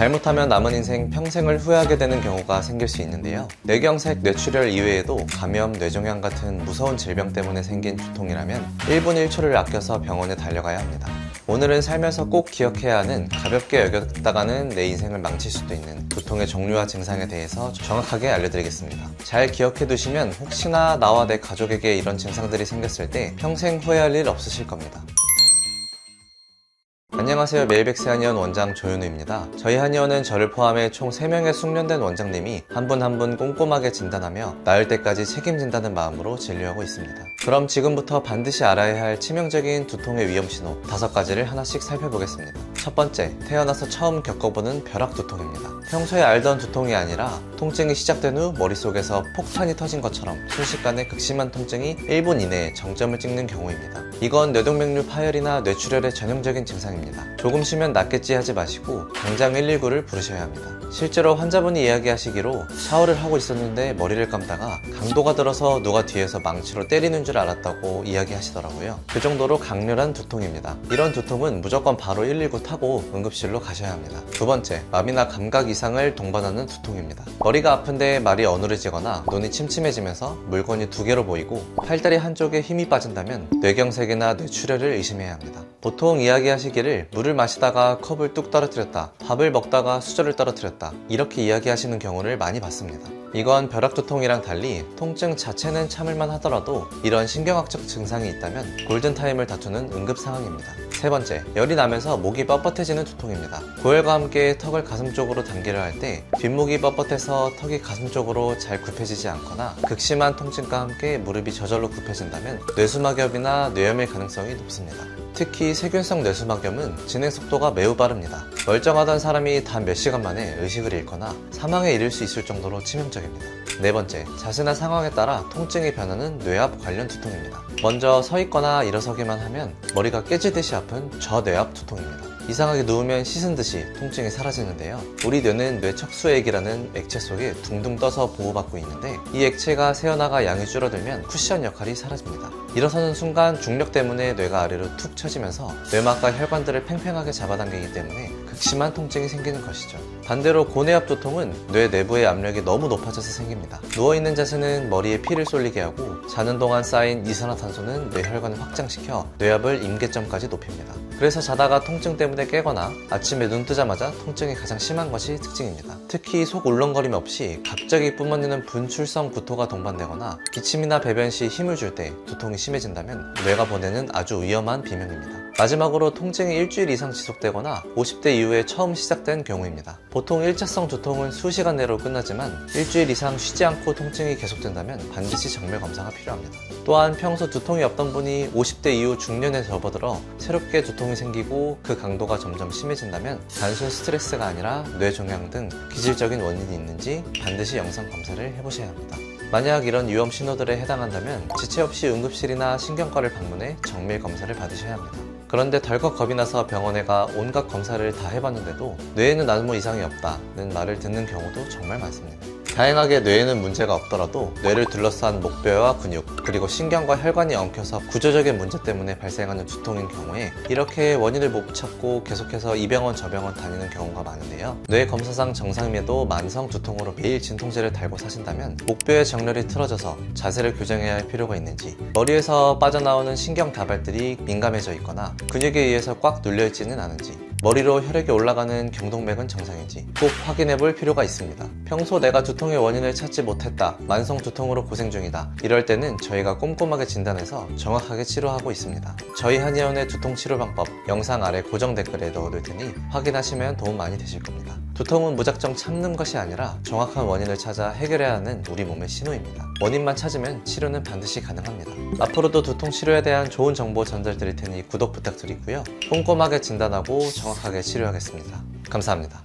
잘못하면 남은 인생 평생을 후회하게 되는 경우가 생길 수 있는데요. 뇌경색, 뇌출혈 이외에도 감염, 뇌종양 같은 무서운 질병 때문에 생긴 두통이라면 1분 1초를 아껴서 병원에 달려가야 합니다. 오늘은 살면서 꼭 기억해야 하는, 가볍게 여겼다가는 내 인생을 망칠 수도 있는 두통의 종류와 증상에 대해서 정확하게 알려드리겠습니다. 잘 기억해 두시면 혹시나 나와 내 가족에게 이런 증상들이 생겼을 때 평생 후회할 일 없으실 겁니다. 안녕하세요. 메일백스 한의원 원장 조현우입니다. 저희 한의원은 저를 포함해 총 3명의 숙련된 원장님이 한 분 한 분 꼼꼼하게 진단하며 나을 때까지 책임진다는 마음으로 진료하고 있습니다. 그럼 지금부터 반드시 알아야 할 치명적인 두통의 위험신호 5가지를 하나씩 살펴보겠습니다. 첫 번째, 태어나서 처음 겪어보는 벼락두통입니다. 평소에 알던 두통이 아니라 통증이 시작된 후 머릿속에서 폭탄이 터진 것처럼 순식간에 극심한 통증이 1분 이내에 정점을 찍는 경우입니다. 이건 뇌동맥류 파열이나 뇌출혈의 전형적인 증상입니다. 조금 쉬면 낫겠지 하지 마시고 당장 119를 부르셔야 합니다. 실제로 환자분이 이야기하시기로 샤워를 하고 있었는데 머리를 감다가 강도가 들어서 누가 뒤에서 망치로 때리는 줄 알았다고 이야기하시더라고요. 그 정도로 강렬한 두통입니다. 이런 두통은 무조건 바로 119 타고 응급실로 가셔야 합니다. 두 번째, 마비나 감각 이상을 동반하는 두통입니다. 머리가 아픈데 말이 어누러지거나 눈이 침침해지면서 물건이 2개로 보이고 팔다리 한쪽에 힘이 빠진다면 뇌경색이나 뇌출혈을 의심해야 합니다. 보통 이야기하시기를 물을 마시다가 컵을 뚝 떨어뜨렸다, 밥을 먹다가 수저를 떨어뜨렸다, 이렇게 이야기하시는 경우를 많이 봤습니다. 이건 벼락두통이랑 달리 통증 자체는 참을만 하더라도 이런 신경학적 증상이 있다면 골든타임을 다투는 응급상황입니다. 세 번째, 열이 나면서 목이 뻣뻣해지는 두통입니다. 고열과 함께 턱을 가슴 쪽으로 당기려 할 때 뒷목이 뻣뻣해서 턱이 가슴 쪽으로 잘 굽혀지지 않거나 극심한 통증과 함께 무릎이 저절로 굽혀진다면 뇌수막염이나 뇌염일 가능성이 높습니다. 특히 세균성 뇌수막염은 진행 속도가 매우 빠릅니다. 멀쩡하던 사람이 단 몇 시간 만에 의식을 잃거나 사망에 이를 수 있을 정도로 치명적입니다. 네 번째, 자세나 상황에 따라 통증이 변하는 뇌압 관련 두통입니다. 먼저 서 있거나 일어서기만 하면 머리가 깨지듯이 아픈 저뇌압 두통입니다. 이상하게 누우면 씻은 듯이 통증이 사라지는데요. 우리 뇌는 뇌척수액이라는 액체 속에 둥둥 떠서 보호받고 있는데 이 액체가 새어나가 양이 줄어들면 쿠션 역할이 사라집니다. 일어서는 순간 중력 때문에 뇌가 아래로 툭 쳐지면서 뇌막과 혈관들을 팽팽하게 잡아당기기 때문에 극심한 통증이 생기는 것이죠. 반대로 고뇌압 두통은 뇌 내부의 압력이 너무 높아져서 생깁니다. 누워있는 자세는 머리에 피를 쏠리게 하고 자는 동안 쌓인 이산화탄소는 뇌혈관을 확장시켜 뇌압을 임계점까지 높입니다. 그래서 자다가 통증 때문에 깨거나 아침에 눈 뜨자마자 통증이 가장 심한 것이 특징입니다. 특히 속 울렁거림 없이 갑자기 뿜어내는 분출성 구토가 동반되거나 기침이나 배변 시 힘을 줄 때 두통이 심해진다면 뇌가 보내는 아주 위험한 비명입니다. 마지막으로 통증이 일주일 이상 지속되거나 50대 이후에 처음 시작된 경우입니다. 보통 1차성 두통은 수시간 내로 끝나지만 일주일 이상 쉬지 않고 통증이 계속된다면 반드시 정밀 검사가 필요합니다. 또한 평소 두통이 없던 분이 50대 이후 중년에 접어들어 새롭게 두통이 생기고 그 강도가 점점 심해진다면 단순 스트레스가 아니라 뇌종양 등 기질적인 원인이 있는지 반드시 영상 검사를 해보셔야 합니다. 만약 이런 위험 신호들에 해당한다면 지체 없이 응급실이나 신경과를 방문해 정밀 검사를 받으셔야 합니다. 그런데 덜컥 겁이 나서 병원에 가 온갖 검사를 다 해봤는데도 뇌에는 아무 이상이 없다는 말을 듣는 경우도 정말 많습니다. 다행하게 뇌에는 문제가 없더라도 뇌를 둘러싼 목뼈와 근육, 그리고 신경과 혈관이 엉켜서 구조적인 문제 때문에 발생하는 두통인 경우에 이렇게 원인을 못 찾고 계속해서 이 병원 저 병원 다니는 경우가 많은데요. 뇌 검사상 정상임에도 만성 두통으로 매일 진통제를 달고 사신다면 목뼈의 정렬이 틀어져서 자세를 교정해야 할 필요가 있는지, 머리에서 빠져나오는 신경 다발들이 민감해져 있거나 근육에 의해서 꽉 눌려있지는 않은지, 머리로 혈액이 올라가는 경동맥은 정상인지 꼭 확인해 볼 필요가 있습니다. 평소 내가 두통의 원인을 찾지 못했다, 만성 두통으로 고생 중이다, 이럴 때는 저희가 꼼꼼하게 진단해서 정확하게 치료하고 있습니다. 저희 한의원의 두통 치료 방법 영상 아래 고정 댓글에 넣어둘 테니 확인하시면 도움 많이 되실 겁니다. 두통은 무작정 참는 것이 아니라 정확한 원인을 찾아 해결해야 하는 우리 몸의 신호입니다. 원인만 찾으면 치료는 반드시 가능합니다. 앞으로도 두통 치료에 대한 좋은 정보 전달드릴 테니 구독 부탁드리고요. 꼼꼼하게 진단하고 정확하게 치료하겠습니다. 감사합니다.